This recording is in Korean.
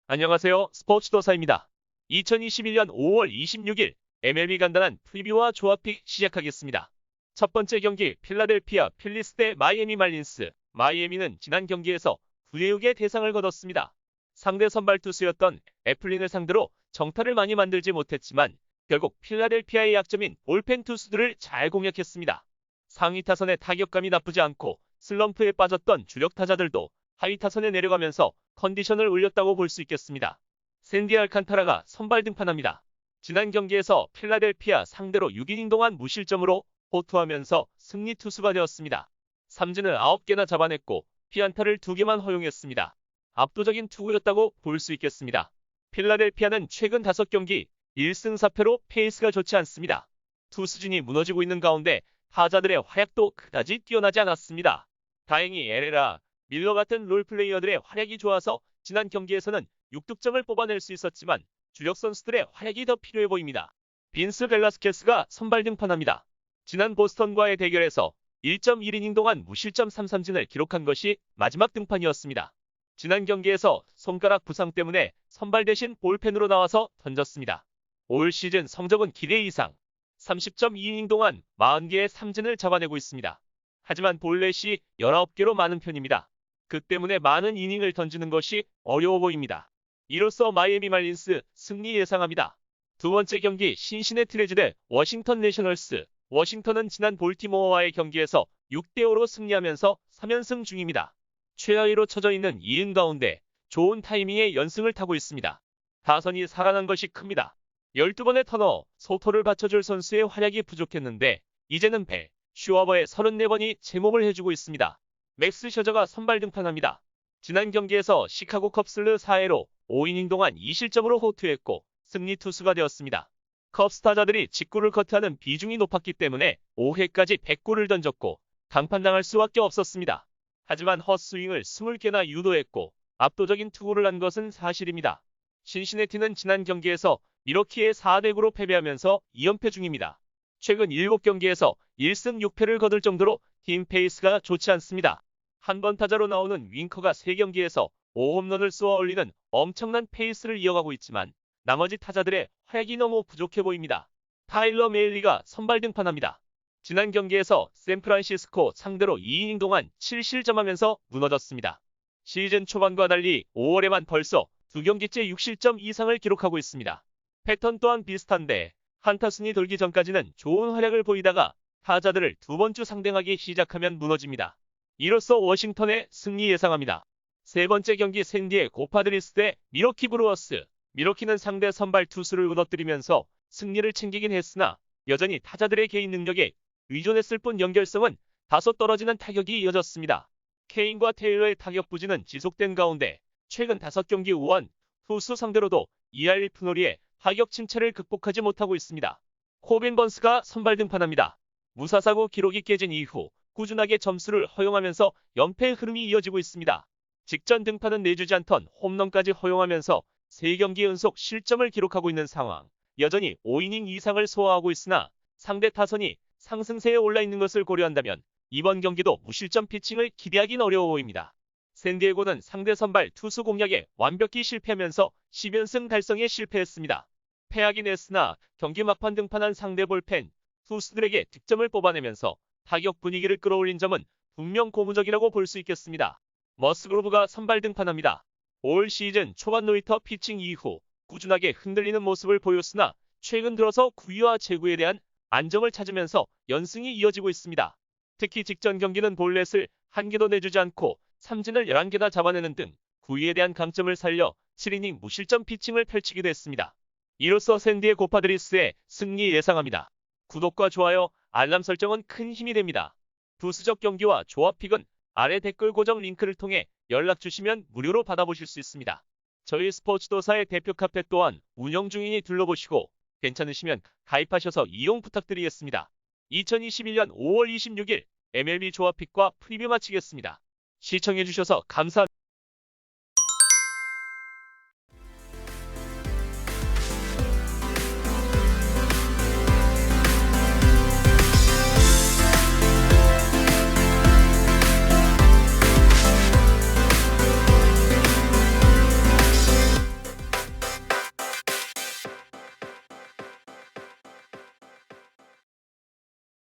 안녕하세요. 스포츠도사입니다. 2021년 5월 26일 MLB 간단한 프리뷰와 조합픽 시작하겠습니다. 첫 번째 경기 필라델피아 필리스 대 마이애미 말린스. 마이애미는 지난 경기에서 9대6의 대상을 거뒀습니다. 상대 선발 투수였던 애플린을 상대로 정타를 많이 만들지 못했지만 결국 필라델피아의 약점인 볼펜 투수들을 잘 공략했습니다. 상위 타선의 타격감이 나쁘지 않고 슬럼프에 빠졌던 주력 타자들도 하위 타선에 내려가면서 컨디션을 올렸다고 볼 수 있겠습니다. 샌디 알칸타라가 선발 등판합니다. 지난 경기에서 필라델피아 상대로 6이닝 동안 무실점으로 호투하면서 승리 투수가 되었습니다. 삼진을 9개나 잡아냈고 피안타를 2개만 허용했습니다. 압도적인 투구였다고 볼 수 있겠습니다. 필라델피아는 최근 5경기 1승 4패로 페이스가 좋지 않습니다. 투수진이 무너지고 있는 가운데 타자들의 활약도 그다지 뛰어나지 않았습니다. 다행히 에레라, 밀러 같은 롤플레이어들의 활약이 좋아서 지난 경기에서는 6득점을 뽑아낼 수 있었지만 주력 선수들의 활약이 더 필요해 보입니다. 빈스 벨라스케스가 선발 등판합니다. 지난 보스턴과의 대결에서 1.1이닝 동안 무실점 3삼진을 기록한 것이 마지막 등판이었습니다. 지난 경기에서 손가락 부상 때문에 선발 대신 볼펜으로 나와서 던졌습니다. 올 시즌 성적은 기대 이상 30.2이닝 동안 40개의 삼진을 잡아내고 있습니다. 하지만 볼넷이 19개로 많은 편입니다. 그 때문에 많은 이닝을 던지는 것이 어려워 보입니다. 이로써 마이애미 말린스 승리 예상합니다. 두 번째 경기 신시내티 레즈 대 워싱턴 내셔널스. 워싱턴은 지난 볼티모어와의 경기에서 6대5로 승리하면서 3연승 중입니다. 최하위로 처져 있는 2인 가운데 좋은 타이밍에 연승을 타고 있습니다. 타선이 살아난 것이 큽니다. 12번의 터너, 소토를 받쳐줄 선수의 활약이 부족했는데 이제는 슈워버의 34번이 제목을 해주고 있습니다. 맥스 셔저가 선발 등판합니다. 지난 경기에서 시카고 컵스를 4회로 5이닝 동안 2실점으로 호투했고 승리 투수가 되었습니다. 컵스 타자들이 직구를 커트하는 비중이 높았기 때문에 5회까지 100구를 던졌고 강판당할 수밖에 없었습니다. 하지만 헛스윙을 20개나 유도했고 압도적인 투구를 한 것은 사실입니다. 신시내티는 지난 경기에서 미러키에 4대9로 패배하면서 2연패 중입니다. 최근 7경기에서 1승 6패를 거둘 정도로 팀 페이스가 좋지 않습니다. 한 번 타자로 나오는 윙커가 3경기에서 5홈런을 쏘아 올리는 엄청난 페이스를 이어가고 있지만 나머지 타자들의 활약이 너무 부족해 보입니다. 타일러 메일리가 선발 등판합니다. 지난 경기에서 샌프란시스코 상대로 2이닝 동안 7실점하면서 무너졌습니다. 시즌 초반과 달리 5월에만 벌써 2경기째 6실점 이상을 기록하고 있습니다. 패턴 또한 비슷한데 한타순이 돌기 전까지는 좋은 활약을 보이다가 타자들을 두 번 주 상대하기 시작하면 무너집니다. 이로써 워싱턴의 승리 예상합니다. 세 번째 경기 샌디에고 파드리스 대 미러키 브루어스. 미러키는 상대 선발 투수를 무너뜨리면서 승리를 챙기긴 했으나 여전히 타자들의 개인 능력에 의존했을 뿐 연결성은 다소 떨어지는 타격이 이어졌습니다. 케인과 테일러의 타격 부진은 지속된 가운데 최근 5경기 우원 투수 상대로도 2할 1푼5리의 타격 침체를 극복하지 못하고 있습니다. 코빈 번스가 선발 등판합니다. 무사사고 기록이 깨진 이후 꾸준하게 점수를 허용하면서 연패의 흐름이 이어지고 있습니다. 직전 등판은 내주지 않던 홈런까지 허용하면서 3경기 연속 실점을 기록하고 있는 상황. 여전히 5이닝 이상을 소화하고 있으나 상대 타선이 상승세에 올라있는 것을 고려한다면 이번 경기도 무실점 피칭을 기대하긴 어려워 보입니다. 샌디에고는 상대 선발 투수 공략에 완벽히 실패하면서 10연승 달성에 실패했습니다. 패하긴 했으나 경기 막판 등판한 상대 볼펜 투수들에게 득점을 뽑아내면서 타격 분위기를 끌어올린 점은 분명 고무적이라고 볼 수 있겠습니다. 머스그로브가 선발 등판합니다. 올 시즌 초반 노히터 피칭 이후 꾸준하게 흔들리는 모습을 보였으나 최근 들어서 구위와 제구에 대한 안정을 찾으면서 연승이 이어지고 있습니다. 특히 직전 경기는 볼넷을 1개도 내주지 않고 삼진을 11개나 잡아내는 등 구위에 대한 강점을 살려 7이닝 무실점 피칭을 펼치기도 했습니다. 이로써 샌디에고 파드리스의 승리 예상합니다. 구독과 좋아요, 알람 설정은 큰 힘이 됩니다. 부수적 경기와 조합픽은 아래 댓글 고정 링크를 통해 연락 주시면 무료로 받아보실 수 있습니다. 저희 스포츠도사의 대표 카페 또한 운영 중이니 둘러보시고 괜찮으시면 가입하셔서 이용 부탁드리겠습니다. 2021년 5월 26일 MLB 조합픽과 프리뷰 마치겠습니다. 시청해주셔서 감사합니다.